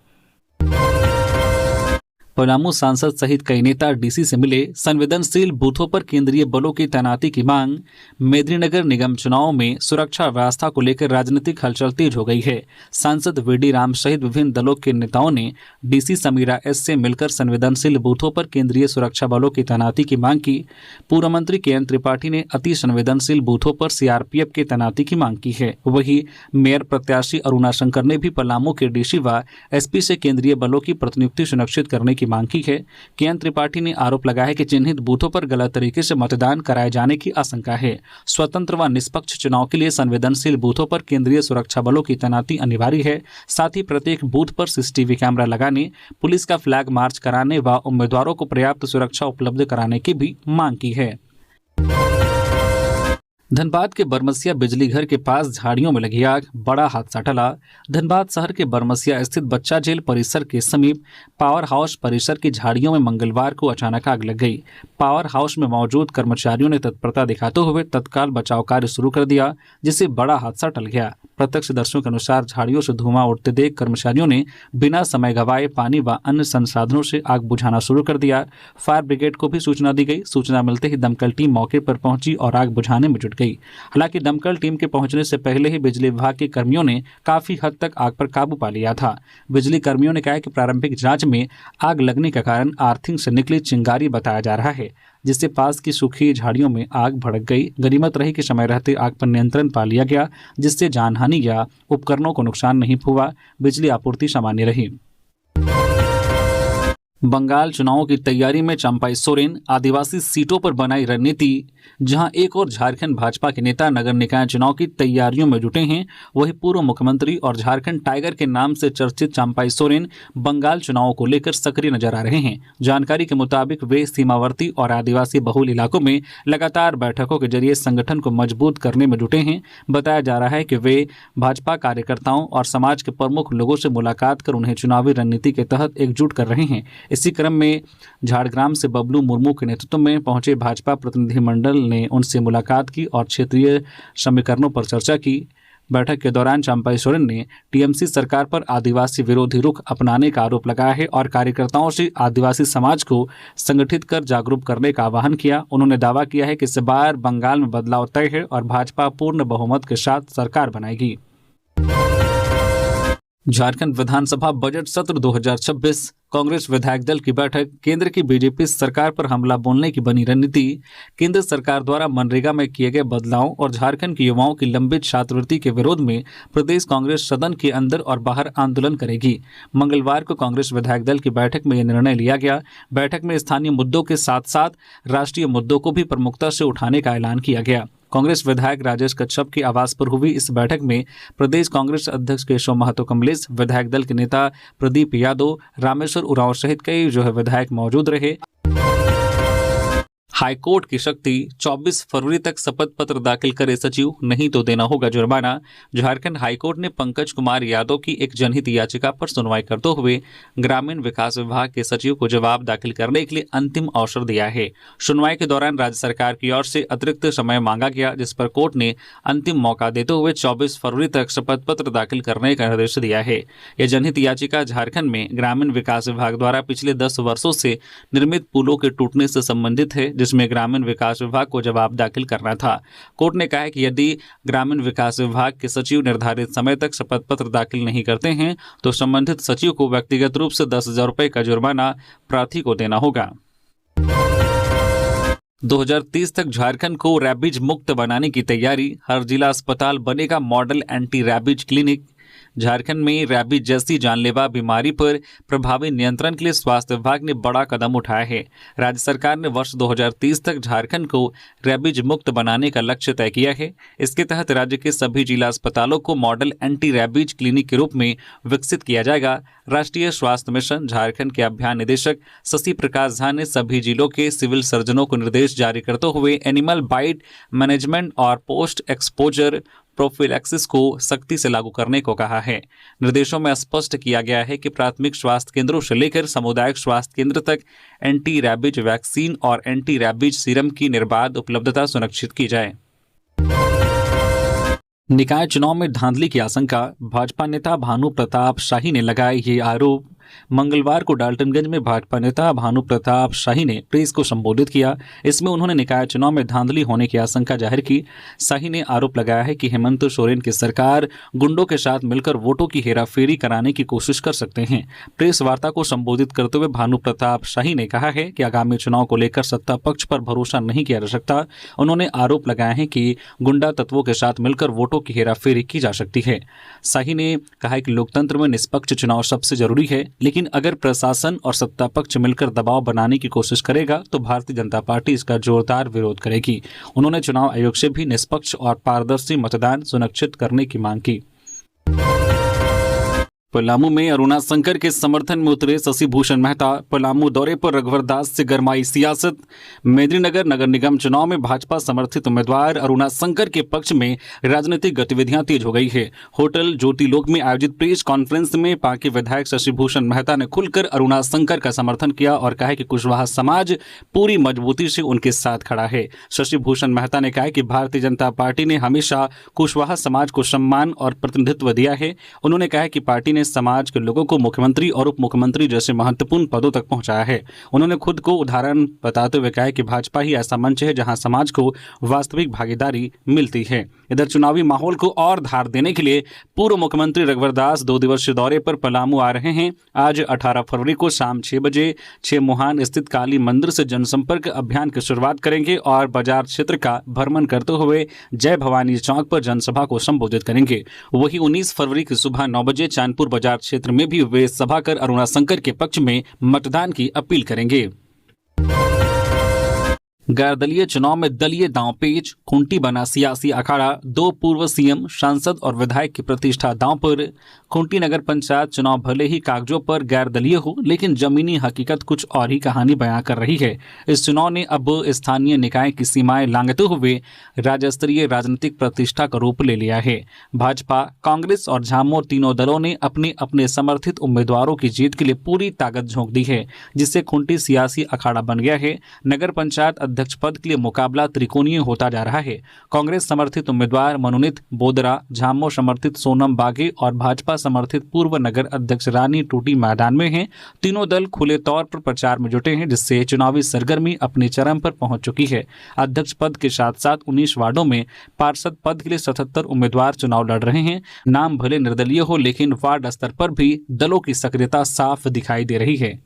पलामू सांसद सहित कई नेता डीसी से मिले। संवेदनशील बूथों पर केंद्रीय बलों की तैनाती की मांग। मेदिनीनगर निगम चुनाव में सुरक्षा व्यवस्था को लेकर राजनीतिक हलचल तेज हो गई है। सांसद वीडी राम सहित विभिन्न दलों के नेताओं ने डीसी समीरा एस से मिलकर संवेदनशील बूथों पर केंद्रीय सुरक्षा बलों की तैनाती की मांग की। पूर्व मंत्री के.एन. त्रिपाठी ने अति संवेदनशील बूथों पर सीआरपीएफ की तैनाती की मांग की है। वहीं मेयर प्रत्याशी अरुणा शंकर ने भी पलामू के डीसी व एसपी से केंद्रीय बलों की प्रतिनियुक्ति सुनिश्चित करने की मांग की है। के.एन. त्रिपाठी ने आरोप लगाया है कि चिन्हित बूथों पर गलत तरीके से मतदान कराए जाने की आशंका है। स्वतंत्र व निष्पक्ष चुनाव के लिए संवेदनशील बूथों पर केंद्रीय सुरक्षा बलों की तैनाती अनिवार्य है। साथ ही प्रत्येक बूथ पर सीसीटीवी कैमरा लगाने, पुलिस का फ्लैग मार्च कराने व उम्मीदवारों को पर्याप्त सुरक्षा उपलब्ध कराने की भी मांग की है। धनबाद के बरमसिया बिजली घर के पास झाड़ियों में लगी आग, बड़ा हादसा टला। धनबाद शहर के बरमसिया स्थित बच्चा जेल परिसर के समीप पावर हाउस परिसर की झाड़ियों में मंगलवार को अचानक आग लग गई। पावर हाउस में मौजूद कर्मचारियों ने तत्परता दिखाते हुए तत्काल बचाव कार्य शुरू कर दिया, जिससे बड़ा हादसा टल गया। प्रत्यक्षदर्शियों के अनुसार झाड़ियों से धुआं उठते देख कर्मचारियों ने बिना समय गंवाए पानी व अन्य संसाधनों से आग बुझाना शुरू कर दिया। फायर ब्रिगेड को भी सूचना दी गई। सूचना मिलते ही दमकल टीम मौके पर पहुंची और आग बुझाने में जुट गई। हालांकि दमकल टीम के पहुंचने से पहले ही बिजली विभाग के कर्मियों ने काफी हद तक आग पर काबू पा लिया था। बिजली कर्मियों ने कहा कि प्रारंभिक जांच में आग लगने का कारण आर्थिंग से निकली चिंगारी बताया जा रहा है, जिससे पास की सूखी झाड़ियों में आग भड़क गई। गनीमत रही कि समय रहते आग पर नियंत्रण पा लिया गया, जिससे जानहानि या उपकरणों को नुकसान नहीं हुआ। बिजली आपूर्ति सामान्य रही। बंगाल चुनावों की तैयारी में चंपाई सोरेन, आदिवासी सीटों पर बनाई रणनीति। जहां एक और झारखंड भाजपा के नेता नगर निकाय चुनाव की तैयारियों में जुटे हैं, वहीं पूर्व मुख्यमंत्री और झारखंड टाइगर के नाम से चर्चित चंपाई सोरेन बंगाल चुनावों को लेकर सक्रिय नजर आ रहे हैं। जानकारी के मुताबिक वे सीमावर्ती और आदिवासी बहुल इलाकों में लगातार बैठकों के जरिए संगठन को मजबूत करने में जुटे हैं। बताया जा रहा है कि वे भाजपा कार्यकर्ताओं और समाज के प्रमुख लोगों से मुलाकात कर उन्हें चुनावी रणनीति के तहत एकजुट कर रहे हैं। इसी क्रम में झाड़ग्राम से बबलू मुर्मू के नेतृत्व में पहुंचे भाजपा प्रतिनिधिमंडल ने उनसे मुलाकात की और क्षेत्रीय समीकरणों पर चर्चा की। बैठक के दौरान चंपाई सोरेन ने टीएमसी सरकार पर आदिवासी विरोधी रुख अपनाने का आरोप लगाया है और कार्यकर्ताओं से आदिवासी समाज को संगठित कर जागरूक करने का आह्वान किया। उन्होंने दावा किया है कि इस बार बंगाल में बदलाव तय है और भाजपा पूर्ण बहुमत के साथ सरकार बनाएगी। झारखंड विधानसभा बजट सत्र 2026, कांग्रेस विधायक दल की बैठक। केंद्र की बीजेपी सरकार पर हमला बोलने की बनी रणनीति। केंद्र सरकार द्वारा मनरेगा में किए गए बदलावों और झारखंड के युवाओं की लंबित छात्रवृत्ति के विरोध में प्रदेश कांग्रेस सदन के अंदर और बाहर आंदोलन करेगी। मंगलवार को कांग्रेस विधायक दल की बैठक में यह निर्णय लिया गया। बैठक में स्थानीय मुद्दों के साथ साथ राष्ट्रीय मुद्दों को भी प्रमुखता से उठाने का ऐलान किया गया। कांग्रेस विधायक राजेश कच्छप के आवास पर हुई इस बैठक में प्रदेश कांग्रेस अध्यक्ष केशव महतो कमलेश, विधायक दल के नेता प्रदीप यादव, रामेश्वर उरांव सहित कई विधायक मौजूद रहे। हाईकोर्ट की शक्ति, 24 फरवरी तक शपथ पत्र दाखिल करे सचिव, नहीं तो देना होगा जुर्माना। झारखंड हाईकोर्ट ने पंकज कुमार यादव की एक जनहित याचिका पर सुनवाई करते हुए ग्रामीण विकास विभाग के सचिव को जवाब दाखिल करने के लिए अंतिम अवसर दिया है। सुनवाई के दौरान राज्य सरकार की ओर से अतिरिक्त समय मांगा गया, जिस पर कोर्ट ने अंतिम मौका देते हुए 24 फरवरी तक शपथ पत्र दाखिल करने का निर्देश दिया है। यह जनहित याचिका झारखंड में ग्रामीण विकास विभाग द्वारा पिछले 10 वर्षों से निर्मित पुलों के टूटने से संबंधित है, जिसमें ग्रामीण विकास विभाग को जवाब दाखिल करना था। कोर्ट ने कहा है कि यदि ग्रामीण विकास विभाग के सचिव निर्धारित समय तक शपथ पत्र दाखिल नहीं करते हैं तो संबंधित सचिव को व्यक्तिगत रूप से 10,000 रुपये का जुर्माना प्रार्थी को देना होगा। 2030 तक झारखंड को रैबीज मुक्त बनाने की तैयारी, हर जिला अस्पताल बनेगा model anti rabies clinic. Jharkhand में रैबीज जैसी जानलेवा बीमारी पर प्रभावी नियंत्रण के लिए स्वास्थ्य विभाग ने बड़ा कदम उठाया है। राज्य सरकार ने वर्ष 2030 तक झारखंड को रैबीज मुक्त बनाने का लक्ष्य तय किया है। इसके तहत राज्य के सभी जिला अस्पतालों को मॉडल एंटी रैबीज क्लिनिक के रूप में विकसित किया जाएगा। राष्ट्रीय स्वास्थ्य मिशन झारखंड के अभियान निदेशक शशि प्रकाश झा ने सभी जिलों के सिविल सर्जनों को निर्देश जारी करते हुए एनिमल बाइट मैनेजमेंट और पोस्ट एक्सपोजर प्रोफिलैक्सिस को सख्ती से लागू करने को कहा है। निर्देशों में स्पष्ट किया गया है कि प्राथमिक स्वास्थ्य केंद्रों से लेकर सामुदायिक स्वास्थ्य केंद्र तक एंटी रैबीज वैक्सीन और एंटी रैबीज सीरम की निर्बाध उपलब्धता सुनिश्चित की जाए। निकाय चुनाव में धांधली की आशंका, भाजपा नेता भानु प्रताप शाही ने लगाए ये आरोप। मंगलवार को डाल्टनगंज में भाजपा नेता भानु प्रताप शाही ने प्रेस को संबोधित किया। इसमें उन्होंने निकाय चुनाव में धांधली होने की आशंका जाहिर की। शाही ने आरोप लगाया है कि हेमंत सोरेन की सरकार गुंडों के साथ मिलकर वोटों की हेराफेरी कराने की कोशिश कर सकते हैं। प्रेस वार्ता को संबोधित करते हुए भानु प्रताप शाही ने कहा है कि आगामी चुनाव को लेकर सत्ता पक्ष पर भरोसा नहीं किया जा सकता। उन्होंने आरोप लगाया है कि गुंडा तत्वों के साथ मिलकर वोटों की हेराफेरी की जा सकती है। शाही ने कहा कि लोकतंत्र में निष्पक्ष चुनाव सबसे जरूरी है, लेकिन अगर प्रशासन और सत्ता पक्ष मिलकर दबाव बनाने की कोशिश करेगा तो भारतीय जनता पार्टी इसका जोरदार विरोध करेगी। उन्होंने चुनाव आयोग से भी निष्पक्ष और पारदर्शी मतदान सुनिश्चित करने की मांग की। पलामू में अरुणा शंकर के समर्थन में उतरे शशि भूषण मेहता। पलामू दौरे पर रघुवर दास से गरमाई सियासत। मेदिनीनगर नगर निगम चुनाव में भाजपा समर्थित उम्मीदवार अरुणा शंकर के पक्ष में राजनीतिक गतिविधियां तेज हो गई है। होटल ज्योतिलोक में आयोजित प्रेस कॉन्फ्रेंस में पार्टी विधायक शशि भूषण मेहता ने खुलकर अरुणा शंकर का समर्थन किया और कहा कि कुशवाहा समाज पूरी मजबूती से उनके साथ खड़ा है। शशि भूषण मेहता ने कहा कि भारतीय जनता पार्टी ने हमेशा कुशवाहा समाज को सम्मान और प्रतिनिधित्व दिया है। उन्होंने कहा कि पार्टी समाज के लोगों को मुख्यमंत्री और उप मुख्यमंत्री जैसे महत्वपूर्ण पदों तक पहुंचाया है। उन्होंने खुद को उदाहरण बताते हुए कहा कि भाजपा ही ऐसा मंच है जहां समाज को वास्तविक भागीदारी मिलती है। इधर चुनावी माहौल को और धार देने के लिए पूर्व मुख्यमंत्री रघुवर दास 2 दिवसीय दौरे पर पलामू आ रहे हैं। आज 18 फरवरी को शाम 6 बजे 6 मुहान स्थित काली मंदिर से जनसंपर्क अभियान की शुरुआत करेंगे और बाजार क्षेत्र का भ्रमण करते हुए जय भवानी चौक पर जनसभा को संबोधित करेंगे। वहीं 19 फरवरी की सुबह 9 बजे चांदपुर बाजार क्षेत्र में भी वे सभा कर अरुणा शंकर के पक्ष में मतदान की अपील करेंगे। गैर दलीय चुनाव में दलीय दांवपेच, खूंटी बना सियासी अखाड़ा। 2 पूर्व सीएम, सांसद और विधायक की प्रतिष्ठा दांव पर। खूंटी नगर पंचायत चुनाव भले ही कागजों पर गैर दलीय हो, लेकिन जमीनी हकीकत कुछ और ही कहानी बयां कर रही है। इस चुनाव ने अब स्थानीय निकाय की सीमाएं लांघते हुए राज्य स्तरीय राजनीतिक प्रतिष्ठा का रूप ले लिया है। भाजपा, कांग्रेस और झामुमो तीनों दलों ने अपने अपने समर्थित उम्मीदवारों की जीत के लिए पूरी ताकत झोंक दी है, जिससे खूंटी सियासी अखाड़ा बन गया है। नगर पंचायत अध्यक्ष पद के लिए मुकाबला त्रिकोणीय होता जा रहा है। कांग्रेस समर्थित उम्मीदवार मनोनीत बोदरा, झामुमो समर्थित सोनम बागे और भाजपा समर्थित पूर्व नगर अध्यक्ष रानी टूटी मैदान में हैं। तीनों दल खुले तौर पर प्रचार में जुटे हैं, जिससे चुनावी सरगर्मी अपने चरम पर पहुंच चुकी है। अध्यक्ष पद के साथ साथ 19 वार्डों में पार्षद पद के लिए 77 उम्मीदवार चुनाव लड़ रहे हैं। नाम भले निर्दलीय हो, लेकिन वार्ड स्तर पर भी दलों की सक्रियता साफ दिखाई दे रही है।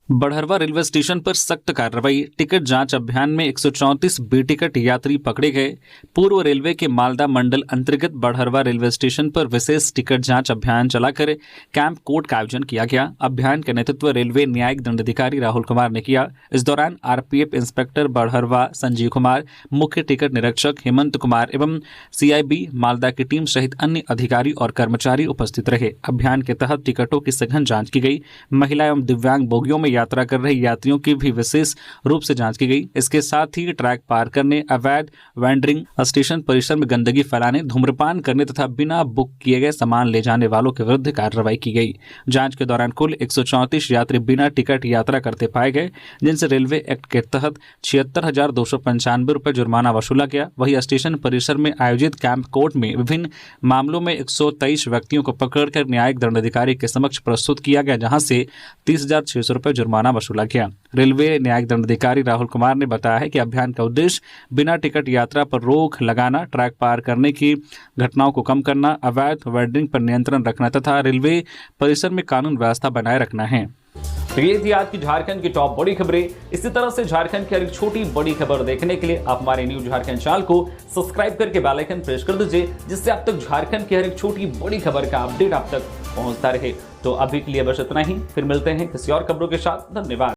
बड़हरवा रेलवे स्टेशन पर सख्त कार्रवाई। टिकट जांच अभियान में 134 बेटिकट यात्री पकड़े गए। पूर्व रेलवे के मालदा मंडल अंतर्गत बड़हरवा रेलवे स्टेशन पर विशेष टिकट जांच अभियान चलाकर कैंप कोर्ट का आयोजन किया गया। अभियान का नेतृत्व रेलवे न्यायिक दंडाधिकारी राहुल कुमार ने किया। इस दौरान आरपीएफ इंस्पेक्टर बड़हरवा संजीव कुमार, मुख्य टिकट निरीक्षक हेमंत कुमार एवं सीआईबी मालदा की टीम सहित अन्य अधिकारी और कर्मचारी उपस्थित रहे। अभियान के तहत टिकटों की सघन जाँच की गई। महिला एवं दिव्यांग बोगियों में यात्रा कर रहे यात्रियों की भी विशेष रूप से जांच की गई। इसके साथ ही ट्रैक पार करने, अवैध वेंडरिंग, स्टेशन परिसर में गंदगी फैलाने, धूम्रपान करने तथा बिना बुक किए गए सामान ले जाने वालों के विरुद्ध कार्रवाई की गई। जांच के दौरान कुल 134 यात्री बिना टिकट यात्रा करते पाए गए, जिनसे रेलवे एक्ट के तहत 76,295 रुपये जुर्माना वसूला गया। वहीं स्टेशन परिसर में आयोजित कैंप कोर्ट में विभिन्न मामलों में 123 व्यक्तियों को पकड़कर न्यायिक दंडाधिकारी के समक्ष प्रस्तुत किया गया, जहां से 30,600 रुपये जुर्माना वसूला गया। रेलवे न्यायिक दंडाधिकारी राहुल कुमार ने बताया है कि अभियान का उद्देश्य बिना टिकट यात्रा पर रोक लगाना, ट्रैक पार करने की घटनाओं को कम करना, अवैध वेंडरिंग पर नियंत्रण रखना तथा रेलवे परिसर में कानून व्यवस्था बनाए रखना है। तो ये थी आज की झारखंड की टॉप बड़ी खबरें। इसी तरह से झारखंड की हर एक छोटी बड़ी खबर देखने के लिए आप हमारे न्यूज झारखंड चैनल को सब्सक्राइब करके बेल आइकन प्रेस कर दीजिए, जिससे आप तक झारखंड की हर एक छोटी बड़ी खबर का अपडेट आप तक पहुंचता रहे। तो अभी के लिए बस इतना ही, फिर मिलते हैं किसी और खबरों के साथ। धन्यवाद।